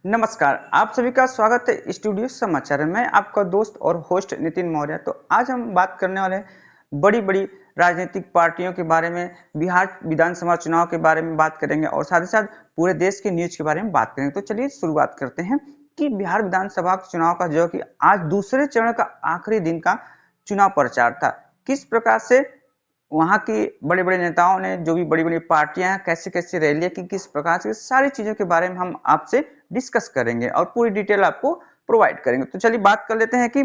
नमस्कार, आप सभी का स्वागत है स्टूडियो समाचार में। मैं आपका दोस्त और होस्ट नितिन मौर्य। तो आज हम बात करने वाले हैं बड़ी बड़ी राजनीतिक पार्टियों के बारे में, बिहार विधानसभा चुनाव के बारे में बात करेंगे और साथ ही साथ पूरे देश के न्यूज के बारे में बात करेंगे। तो चलिए शुरुआत करते हैं कि बिहार विधानसभा चुनाव का जो कि आज दूसरे चरण का आखिरी दिन का चुनाव प्रचार था, किस प्रकार से वहाँ के बड़े बड़े नेताओं ने, जो भी बड़ी बड़ी पार्टियां हैं, कैसे कैसे रैलियां की, किस प्रकार से, सारी चीजों के बारे में हम आपसे डिस्कस करेंगे और पूरी डिटेल आपको प्रोवाइड करेंगे। तो चलिए बात कर लेते हैं कि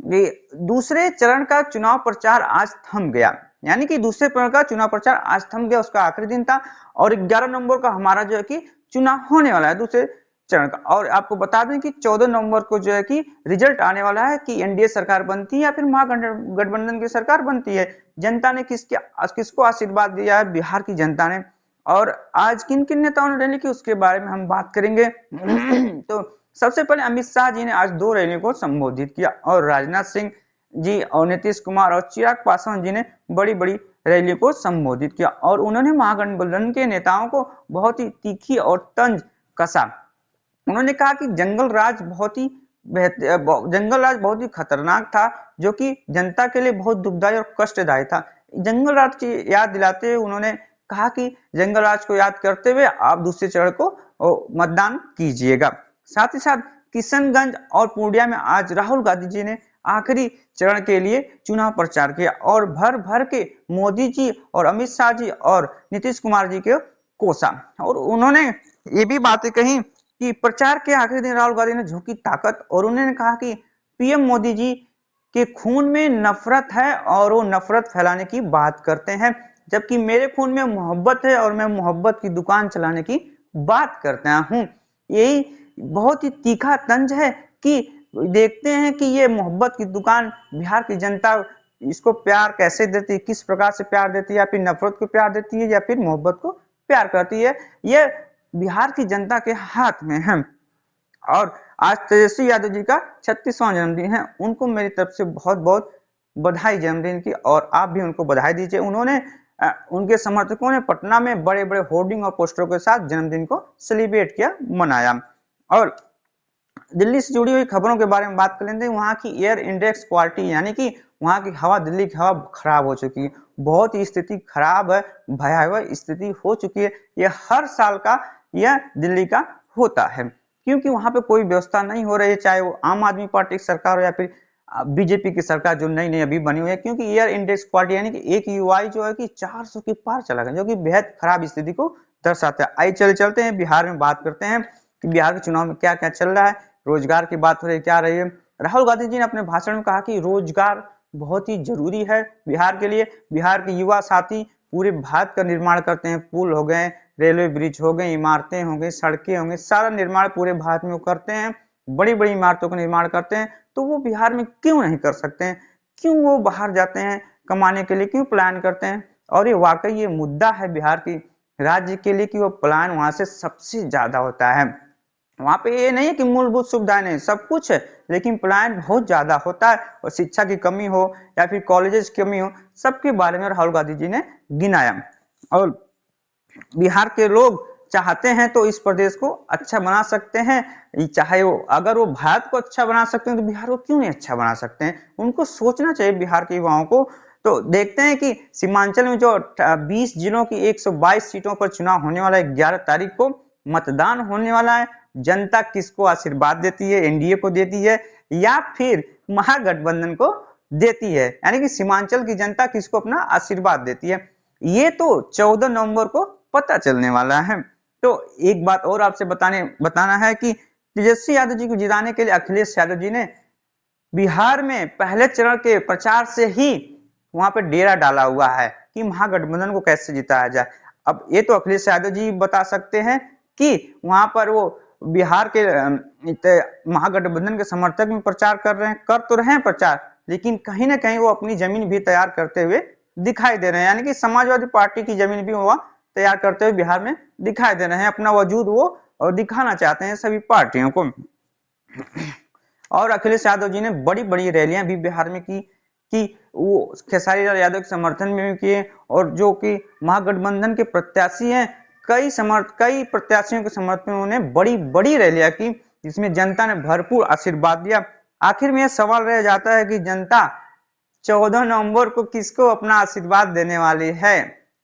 ये दूसरे चरण का चुनाव प्रचार आज थम गया, यानी कि दूसरे चरण का चुनाव प्रचार आज थम गया, उसका आखिरी दिन था और 11 नवंबर का हमारा जो है कि चुनाव होने वाला है दूसरे चरण का। और आपको बता दें कि 14 नवंबर को जो है कि रिजल्ट आने वाला है कि एनडीए सरकार बनती है या फिर महागठबंधन की सरकार बनती है। जनता ने किसको आशीर्वाद दिया है, बिहार की जनता ने। और आज किन किन नेताओं ने रैली की उसके बारे में हम बात करेंगे। तो सबसे पहले अमित शाह जी ने आज 2 रैलियों को संबोधित किया और राजनाथ सिंह जी और नीतीश कुमार और चिराग पासवान जी ने बड़ी बड़ी रैलियों को संबोधित किया और उन्होंने महागठबंधन के नेताओं को बहुत ही तीखी और तंज कसा। उन्होंने कहा कि जंगल राज बहुत ही खतरनाक था, जो कि जनता के लिए बहुत दुखदायी और कष्टदायी था। जंगल राज की याद दिलाते हुए उन्होंने कहा कि जंगल राज को याद करते हुए आप दूसरे चरण को मतदान कीजिएगा। साथ ही साथ किशनगंज और पूर्णिया में आज राहुल गांधी जी ने आखिरी चरण के लिए चुनाव प्रचार किया और भर भर के मोदी जी और अमित शाह जी और नीतीश कुमार जी के कोसा। और उन्होंने ये भी बातें कही कि प्रचार के आखिरी दिन राहुल गांधी ने झोंकी ताकत और उन्होंने कहा कि पीएम मोदी जी के खून में नफरत है और वो नफरत फैलाने की बात करते हैं, जबकि मेरे खून में मोहब्बत है और मैं मोहब्बत की दुकान चलाने की बात करता हूँ। यही बहुत ही तीखा तंज है कि देखते हैं कि ये मोहब्बत की दुकान बिहार की जनता इसको प्यार कैसे देती है, किस प्रकार से प्यार देती है, या फिर नफरत को प्यार देती है या फिर मोहब्बत को प्यार करती है, ये बिहार की जनता के हाथ में है। और आज तेजस्वी यादव जी का 36वां जन्मदिन है, उनको मेरी तरफ से बहुत बहुत बधाई जन्मदिन की, और आप भी उनको बधाई दीजिए। उन्होंने उनके समर्थकों ने पटना में बड़े बड़े होर्डिंग और पोस्टरों के साथ जन्मदिन को सेलिब्रेट किया, मनाया। और दिल्ली से जुड़ी हुई खबरों के बारे में बात कर लेते हैं। वहां की एयर इंडेक्स क्वालिटी, यानी कि वहां की हवा, दिल्ली की हवा खराब हो चुकी है, बहुत ही स्थिति खराब है, भयावह स्थिति हो चुकी है। यह हर साल का यह दिल्ली का होता है, क्योंकि वहां पे कोई व्यवस्था नहीं हो रही है, चाहे वो आम आदमी पार्टी की सरकार हो या फिर बीजेपी की सरकार जो नई नई अभी बनी हुई है। क्योंकि एयर इंडेक्स क्वालिटी यानी कि एक यूआई जो है कि 400 के पार चला गया, जो कि बेहद खराब स्थिति को दर्शाता है। आइए चलते हैं बिहार में बात करते हैं कि बिहार के चुनाव में क्या क्या चल रहा है। रोजगार की बात हो रही क्या रही है। राहुल गांधी जी ने अपने भाषण में कहा कि रोजगार बहुत ही जरूरी है बिहार के लिए। बिहार के युवा साथी पूरे भारत का निर्माण करते हैं, पुल हो गए, रेलवे ब्रिज हो गए, इमारतें हो गई, सड़कें होंगी, सारा निर्माण पूरे भारत में करते हैं, बड़ी बड़ी इमारतों का निर्माण करते हैं। तो वो बिहार में क्यों नहीं कर सकते हैं? क्यों वो बाहर जाते हैं कमाने के लिए, क्यों प्लान करते हैं? और ये वाकई ये मुद्दा है बिहार की राज्य के लिए कि वो प्लान वहां से सबसे ज्यादा होता है। वहां पे ये नहीं है कि मूलभूत सुविधाएं नहीं, सब कुछ है, लेकिन प्लान बहुत ज्यादा होता है। और शिक्षा की कमी हो या फिर कॉलेजेस की कमी हो, सबके बारे में राहुल गांधी जी ने गिनाया। और बिहार के लोग चाहते हैं तो इस प्रदेश को अच्छा बना सकते हैं, चाहे वो, अगर वो भारत को अच्छा बना सकते हैं तो बिहार को क्यों नहीं अच्छा बना सकते हैं? उनको सोचना चाहिए बिहार के युवाओं को। तो देखते हैं कि सीमांचल में जो 20 जिलों की 122 सीटों पर चुनाव होने वाला है, 11 तारीख को मतदान होने वाला है। जनता किसको आशीर्वाद देती है, एनडीए को देती है या फिर महागठबंधन को देती है, यानी कि सीमांचल की जनता किसको अपना आशीर्वाद देती है, ये तो 14 नवंबर को पता चलने वाला है। तो एक बात और आपसे बताना है कि तेजस्वी यादव जी को जिताने के लिए अखिलेश यादव जी ने बिहार में पहले चरण के प्रचार से ही वहां पे डेरा डाला हुआ है कि महागठबंधन को कैसे जिताया जाए। अब ये तो अखिलेश यादव जी बता सकते हैं कि वहां पर वो बिहार के महागठबंधन के समर्थक में प्रचार कर रहे हैं, कर तो रहे हैं प्रचार, लेकिन कहीं ना कहीं वो अपनी जमीन भी तैयार करते हुए दिखाई दे रहे हैं, यानी कि समाजवादी पार्टी की जमीन भी वो तैयार करते हुए बिहार में दिखाई दे रहे हैं। अपना वजूद वो दिखाना चाहते हैं सभी पार्टियों को। और अखिलेश यादव जी ने बड़ी बड़ी रैलियां भी बिहार में की कि वो खेसारी लाल यादव के समर्थन में भी किए, और जो कि महागठबंधन के प्रत्याशी हैं, कई प्रत्याशियों के समर्थन में उन्होंने बड़ी बड़ी रैलियां की जिसमें जनता ने भरपूर आशीर्वाद दिया। आखिर में यह सवाल रह जाता है कि जनता 14 नवंबर को किसको अपना आशीर्वाद देने वाली है।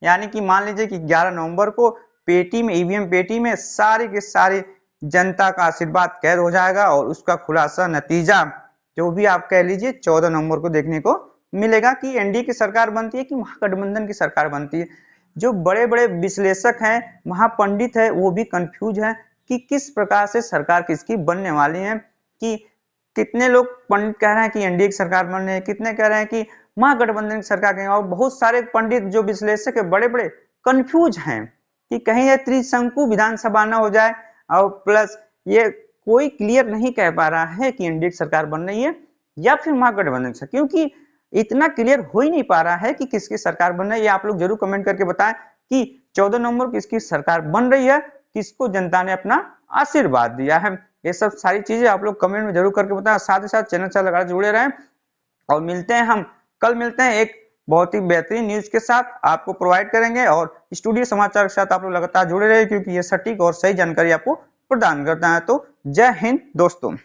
यानी कि मान लीजिए कि 11 नवंबर को पेटी में, ईवीएम पेटी में सारी की सारी जनता का आशीर्वाद कैद हो जाएगा और उसका खुलासा नतीजा जो भी आप कह लीजिए 14 नवंबर को देखने को मिलेगा कि एनडीए की सरकार बनती है कि महागठबंधन की सरकार बनती है। जो बड़े बड़े विश्लेषक हैं, महापंडित है, वो भी कंफ्यूज हैं कि किस प्रकार से सरकार किसकी बनने वाली है। कि कितने लोग पंडित कह रहे हैं कि एनडीए की सरकार बन रही है, कितने कह रहे हैं कि महागठबंधन की सरकार कहेंगे, और बहुत सारे पंडित जो विश्लेषक है बड़े बड़े कंफ्यूज हैं कि कहीं ये त्रिशंकु विधानसभा न हो जाए। और प्लस ये कोई क्लियर नहीं कह पा रहा है कि एनडीए की सरकार बन रही है या फिर महागठबंधन से, क्योंकि इतना क्लियर हो ही नहीं पा रहा है कि किसकी सरकार बन रही है। ये आप लोग जरूर कमेंट करके बताएं कि 14 नवंबर को किसकी सरकार बन रही है, किसको जनता ने अपना आशीर्वाद दिया है। ये सब सारी चीजें आप लोग कमेंट में जरूर करके बताएं। साथ ही साथ चैनल से लगातार जुड़े रहें और मिलते हैं हम कल मिलते हैं एक बहुत ही बेहतरीन न्यूज के साथ आपको प्रोवाइड करेंगे। और स्टूडियो समाचार के साथ आप लोग लगातार जुड़े रहे क्योंकि ये सटीक और सही जानकारी आपको प्रदान करता है। तो जय हिंद दोस्तों।